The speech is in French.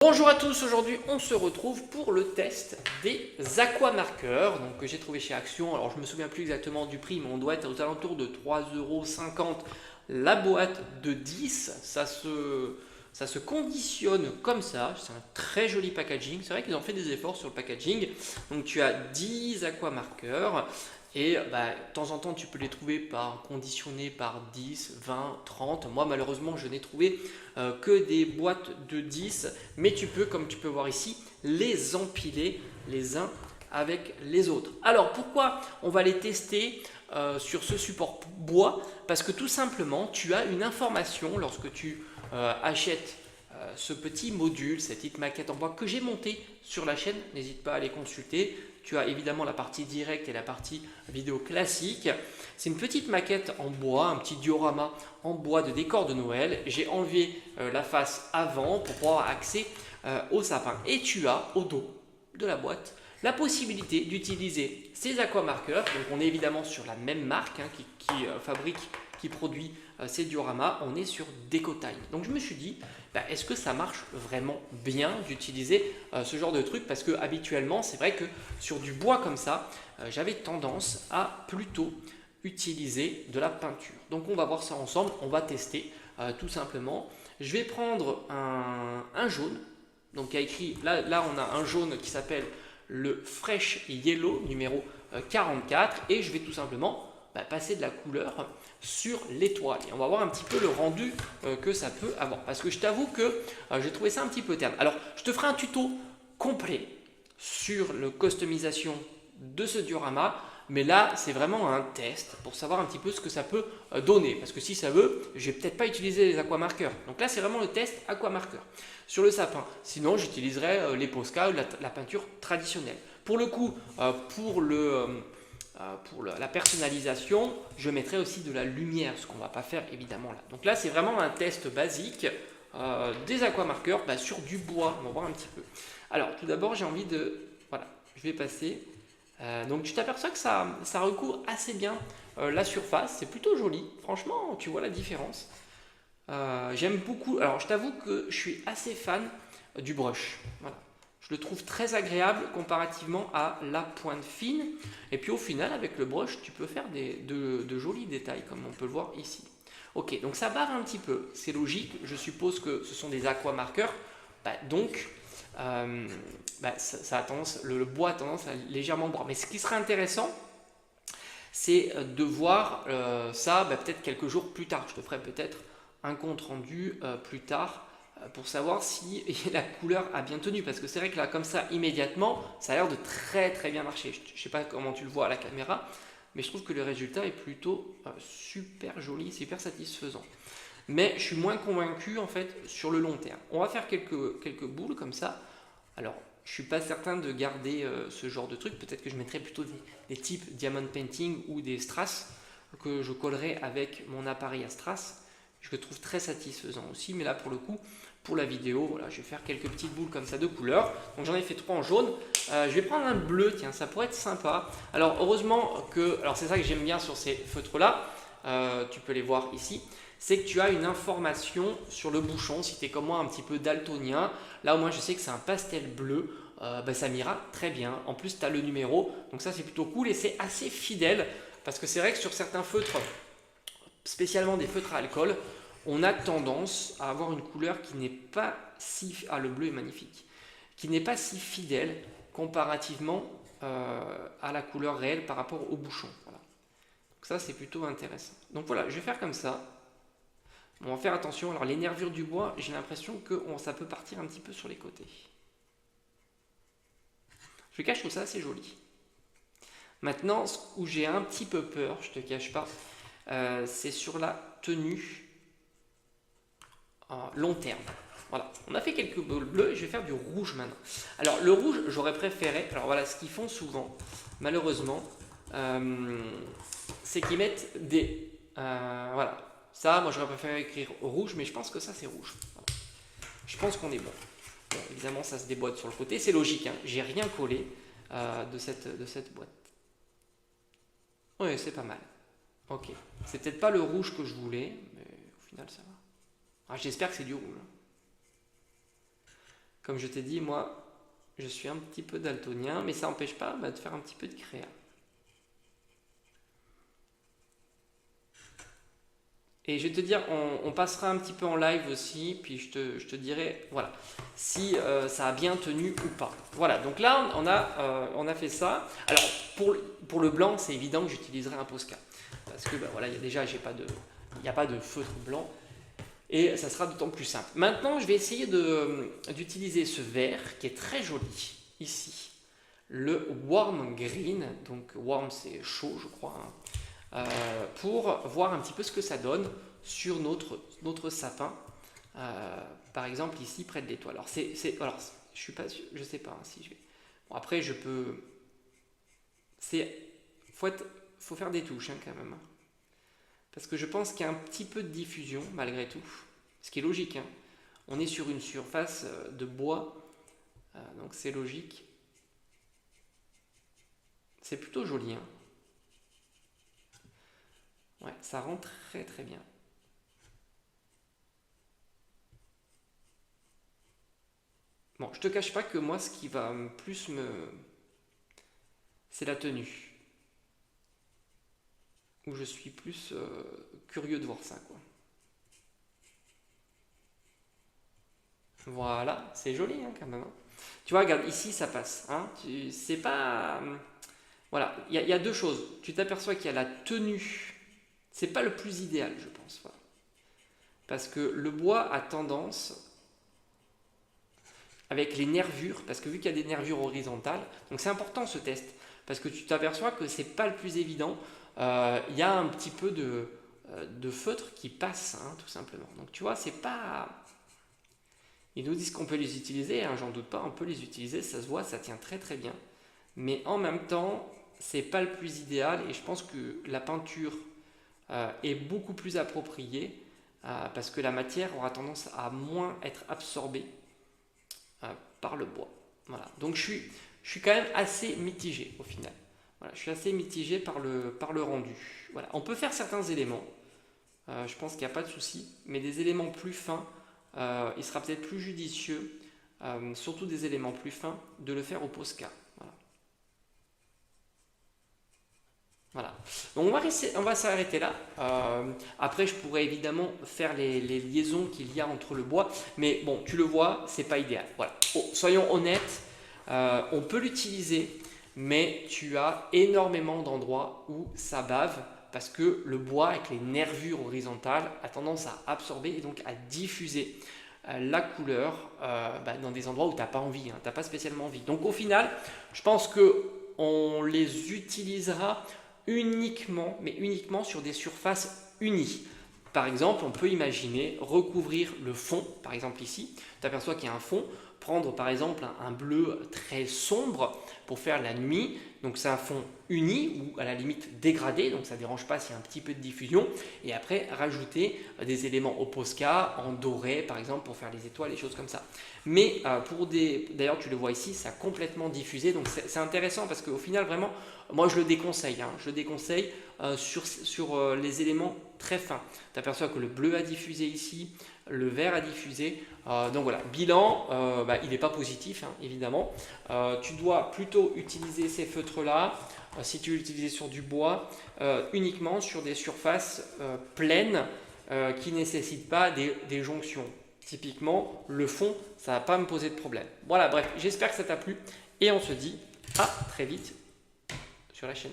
Bonjour à tous, aujourd'hui on se retrouve pour le test des aquamarqueurs que j'ai trouvé chez Action. Alors je me souviens plus exactement du prix, mais on doit être aux alentours de 3,50 € la boîte de 10. Ça se conditionne comme ça, c'est un très joli packaging. C'est vrai qu'ils ont fait des efforts sur le packaging. Donc tu as 10 aquamarqueurs. Et de temps en temps, tu peux les trouver conditionnés par 10, 20, 30. Moi, malheureusement, je n'ai trouvé que des boîtes de 10. Mais tu peux, comme tu peux voir ici, les empiler les uns avec les autres. Alors, pourquoi on va les tester sur ce support bois? Parce que tout simplement, tu as une information lorsque tu achètes ce petit module, cette petite maquette en bois que j'ai montée sur la chaîne. N'hésite pas à les consulter. Tu as évidemment la partie directe et la partie vidéo classique. C'est une petite maquette en bois, un petit diorama en bois de décor de Noël. J'ai enlevé la face avant pour pouvoir avoir accès au sapin. Et tu as au dos de la boîte la possibilité d'utiliser ces aquamarqueurs. Donc on est évidemment sur la même marque qui produit ces dioramas. On est sur Decotyne. Donc je me suis dit, est-ce que ça marche vraiment bien d'utiliser ce genre de truc? Parce que habituellement, c'est vrai que sur du bois comme ça, j'avais tendance à plutôt utiliser de la peinture. Donc on va voir ça ensemble, on va tester tout simplement. Je vais prendre un jaune. Donc il y a écrit, là on a un jaune qui s'appelle le Fresh Yellow numéro 44 et je vais tout simplement passer de la couleur sur l'étoile et on va voir un petit peu le rendu que ça peut avoir, parce que je t'avoue que j'ai trouvé ça un petit peu terne. Alors je te ferai un tuto complet sur la customisation de ce diorama, mais là c'est vraiment un test pour savoir un petit peu ce que ça peut donner, parce que si ça veut, je vais peut-être pas utiliser les aquamarqueurs. Donc là c'est vraiment le test aquamarqueur sur le sapin. Sinon j'utiliserai les Posca ou la peinture traditionnelle. Pour le coup, pour la personnalisation, je mettrai aussi de la lumière, ce qu'on ne va pas faire évidemment là. Donc là, c'est vraiment un test basique des aquamarqueurs sur du bois. On va voir un petit peu. Alors, tout d'abord, j'ai envie de... Voilà, je vais passer. Donc, tu t'aperçois que ça recouvre assez bien la surface. C'est plutôt joli. Franchement, tu vois la différence. J'aime beaucoup. Alors, je t'avoue que je suis assez fan du brush. Voilà. Je le trouve très agréable comparativement à la pointe fine. Et puis au final, avec le brush, tu peux faire de jolis détails, comme on peut le voir ici. Ok, donc ça barre un petit peu. C'est logique. Je suppose que ce sont des aquamarqueurs. Donc, ça a tendance, le bois a tendance à légèrement boire. Mais ce qui serait intéressant, c'est de voir ça peut-être quelques jours plus tard. Je te ferai peut-être un compte rendu plus tard pour savoir si la couleur a bien tenu, parce que c'est vrai que là comme ça immédiatement ça a l'air de très très bien marcher. Je ne sais pas comment tu le vois à la caméra, mais je trouve que le résultat est plutôt super joli, super satisfaisant. Mais je suis moins convaincu en fait sur le long terme. On va faire quelques boules comme ça. Alors je suis pas certain de garder ce genre de truc. Peut-être que je mettrais plutôt des types diamond painting ou des strass que je collerai avec mon appareil à strass. Je le trouve très satisfaisant aussi, mais là pour le coup, pour la vidéo, voilà, je vais faire quelques petites boules comme ça de couleurs. Donc j'en ai fait 3 en jaune. Je vais prendre un bleu, tiens, ça pourrait être sympa. Alors heureusement que, alors c'est ça que j'aime bien sur ces feutres là, tu peux les voir ici, c'est que tu as une information sur le bouchon. Si tu es comme moi un petit peu daltonien, là au moins je sais que c'est un pastel bleu. Ça m'ira très bien. En plus tu as le numéro, donc ça c'est plutôt cool et c'est assez fidèle, parce que c'est vrai que sur certains feutres, spécialement des feutres à alcool, on a tendance à avoir une couleur qui n'est pas si... Ah, le bleu est magnifique. Qui n'est pas si fidèle comparativement à la couleur réelle par rapport au bouchon. Voilà. Donc ça, c'est plutôt intéressant. Donc voilà, je vais faire comme ça. On va faire attention. Alors les nervures du bois, j'ai l'impression que ça peut partir un petit peu sur les côtés. Je cache tout ça, c'est joli. Maintenant, où j'ai un petit peu peur, je te cache pas, c'est sur la tenue long terme. Voilà, on a fait quelques boules bleues et je vais faire du rouge maintenant. Alors le rouge, j'aurais préféré, alors voilà, ce qu'ils font souvent, malheureusement, c'est qu'ils mettent des... voilà, ça, moi j'aurais préféré écrire rouge, mais je pense que ça c'est rouge. Voilà. Je pense qu'on est bon. Bon, évidemment, ça se déboîte sur le côté, c'est logique, hein, j'ai rien collé de cette boîte. Oui, c'est pas mal. Ok, c'est peut-être pas le rouge que je voulais, mais au final ça va. J'espère que c'est du rouge. Comme je t'ai dit, moi, je suis un petit peu daltonien, mais ça n'empêche pas de faire un petit peu de créa. Et je vais te dire, on passera un petit peu en live aussi, puis je te dirai, voilà, si ça a bien tenu ou pas. Voilà, donc là, on a fait ça. Alors, pour le blanc, c'est évident que j'utiliserai un Posca. Parce que, voilà, il n'y a pas de feutre blanc. Et ça sera d'autant plus simple. Maintenant, je vais essayer d'utiliser ce vert qui est très joli, ici. Le Warm Green, donc warm c'est chaud, je crois, hein. Pour voir un petit peu ce que ça donne sur notre sapin, par exemple ici près de l'étoile. Alors, je suis pas sûr, je sais pas, hein, si je vais. Bon, après je peux. Faut faire des touches, hein, quand même, hein. Parce que je pense qu'il y a un petit peu de diffusion malgré tout, ce qui est logique, hein. On est sur une surface de bois, donc c'est logique. C'est plutôt joli, hein. Ouais, ça rend très très bien. Bon, je te cache pas que moi, ce qui va plus c'est la tenue. Où je suis plus curieux de voir ça, quoi. Voilà, c'est joli, hein, quand même, hein. Tu vois, regarde, ici, ça passe, hein. C'est pas... Voilà, il y a deux choses. Tu t'aperçois qu'il y a la tenue. C'est pas le plus idéal, je pense. Voilà. Parce que le bois a tendance, avec les nervures, parce que vu qu'il y a des nervures horizontales, donc c'est important ce test, parce que tu t'aperçois que c'est pas le plus évident. Il y a un petit peu de feutre qui passe, hein, tout simplement. Donc tu vois, c'est pas... Ils nous disent qu'on peut les utiliser, hein, j'en doute pas, on peut les utiliser, ça se voit, ça tient très très bien. Mais en même temps, c'est pas le plus idéal et je pense que la peinture est beaucoup plus appropriée parce que la matière aura tendance à moins être absorbée par le bois. Voilà. Donc je suis quand même assez mitigé au final. Voilà, je suis assez mitigé par le rendu. Voilà. On peut faire certains éléments, je pense qu'il n'y a pas de souci, mais des éléments plus fins, il sera peut-être plus judicieux, surtout des éléments plus fins, de le faire au Posca. Voilà. Voilà. Donc on va s'arrêter là. Après, je pourrais évidemment faire les liaisons qu'il y a entre le bois, mais bon, tu le vois, c'est pas idéal. Voilà. Oh, soyons honnêtes, on peut l'utiliser, mais tu as énormément d'endroits où ça bave parce que le bois avec les nervures horizontales a tendance à absorber et donc à diffuser la couleur dans des endroits où tu n'as pas envie, hein, tu n'as pas spécialement envie. Donc au final, je pense qu'on les utilisera uniquement, mais uniquement sur des surfaces unies. Par exemple, on peut imaginer recouvrir le fond, par exemple ici, tu aperçois qu'il y a un fond, prendre par exemple un bleu très sombre pour faire la nuit, donc c'est un fond uni ou à la limite dégradé, donc ça ne dérange pas s'il y a un petit peu de diffusion, et après rajouter des éléments au Posca, en doré par exemple pour faire les étoiles, les choses comme ça. Mais d'ailleurs tu le vois ici, ça a complètement diffusé, donc c'est intéressant parce qu'au final vraiment, moi je le déconseille, hein, je le déconseille sur les éléments très fins. Tu aperçois que le bleu a diffusé ici, le vert a diffusé, donc voilà, bilan, il n'est pas positif, hein, évidemment. Tu dois plutôt utiliser ces feutres-là, si tu veux l'utiliser sur du bois, uniquement sur des surfaces pleines qui ne nécessitent pas des jonctions. Typiquement, le fond, ça ne va pas me poser de problème. Voilà, bref, j'espère que ça t'a plu et on se dit à très vite sur la chaîne.